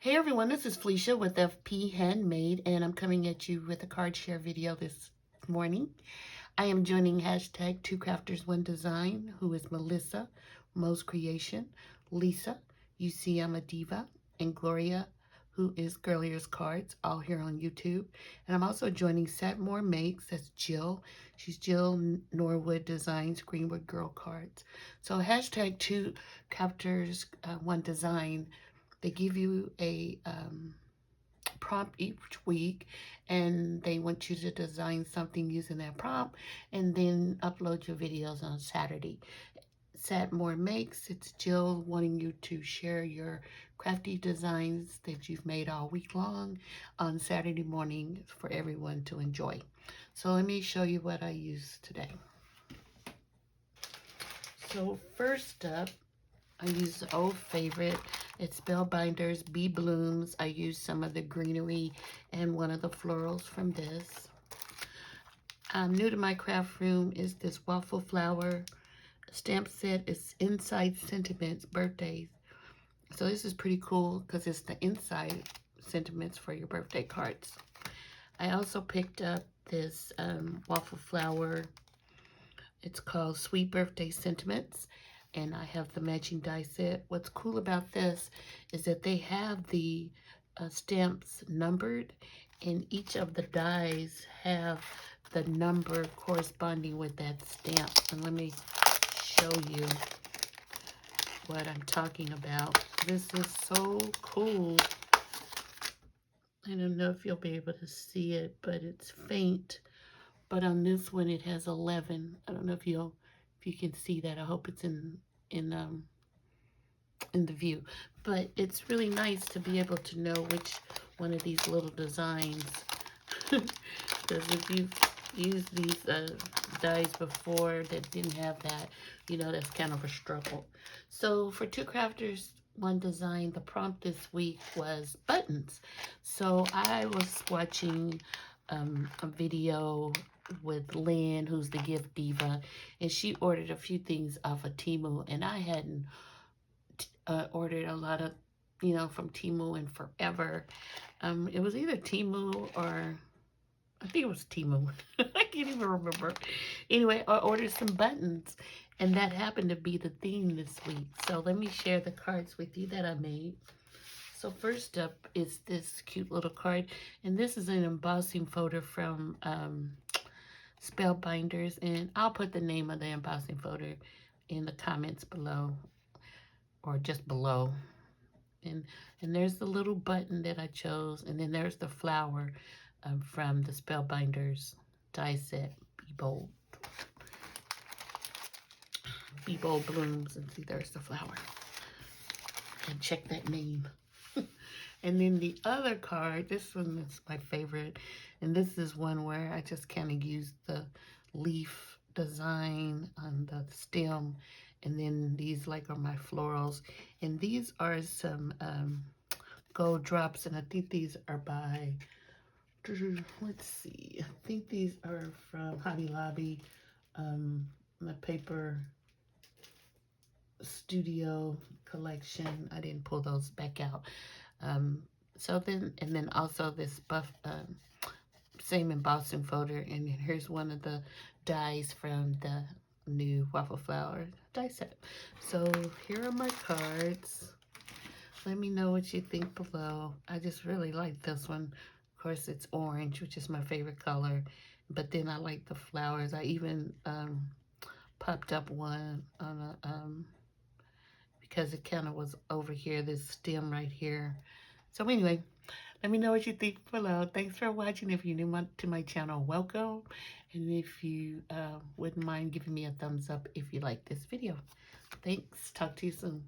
Hey everyone, this is Felicia with FP Handmade, and I'm coming at you with a card share video this morning. I am joining hashtag 2crafters1design, who is Melissa, Mo's Creation, Lisa, You See I'm a Diva, and Gloria, who is Girlier's Cards, all here on YouTube. And I'm also joining Satmore Makes, that's Jill. She's Jill Norwood Designs Greenwood Girl Cards. So hashtag 2crafters1design. They give you a prompt each week, and they want you to design something using that prompt and then upload your videos on Saturday. Satmore Makes, it's Jill wanting you to share your crafty designs that you've made all week long on Saturday morning for everyone to enjoy. So let me show you what I use today. So first up, I use the old favorite. It's Spellbinders Bee Blooms. I use some of the greenery and one of the florals from this. New to my craft room is this waffle flower stamp set. It's Inside Sentiments Birthdays. So this is pretty cool because it's the inside sentiments for your birthday cards. I also picked up this waffle flower. It's called Sweet Birthday Sentiments, and I have the matching die set. What's cool about this is that they have the stamps numbered, and each of the dies have the number corresponding with that stamp. And let me show you what I'm talking about. This is so cool. I don't know if you'll be able to see it, but it's faint. But on this one, it has 11. I don't know if you can see that. I hope it's in the view. But it's really nice to be able to know which one of these little designs. Because if you've used these dies before that didn't have that, you know, that's kind of a struggle. So for 2crafters1design, the prompt this week was buttons. So I was watching a video with Lynn, who's the gift diva, and she ordered a few things off of Temu, and I hadn't ordered a lot of, you know, from Temu in forever. It was either Temu or I think it was Temu. I can't even remember. Anyway, I ordered some buttons, and that happened to be the theme this week. So let me share the cards with you that I made. So first up is this cute little card, and this is an embossing folder from Spellbinders, and I'll put the name of the embossing folder in the comments below, or just below. And there's the little button that I chose, and then there's the flower from the Spellbinders die set. Be Bold. Be Bold Blooms, and see, there's the flower. And check that name. And then the other card, this one is my favorite, and this is one where I just kind of used the leaf design on the stem, and then these like are my florals, and these are some gold drops, and I think these are by, let's see, I think these are from Hobby Lobby, my paper studio collection. I didn't pull those back out. So then, and then also this buff, same embossing folder, and here's one of the dies from the new waffle flower die set. So here are my cards. Let me know what you think below. I just really like this one. Of course, it's orange, which is my favorite color, but then I like the flowers. I even popped up one on a because it kind of was over here, this stem right here. So anyway, let me know what you think below. Thanks for watching. If you're new to my channel, welcome. And if you wouldn't mind giving me a thumbs up if you like this video. Thanks. Talk to you soon.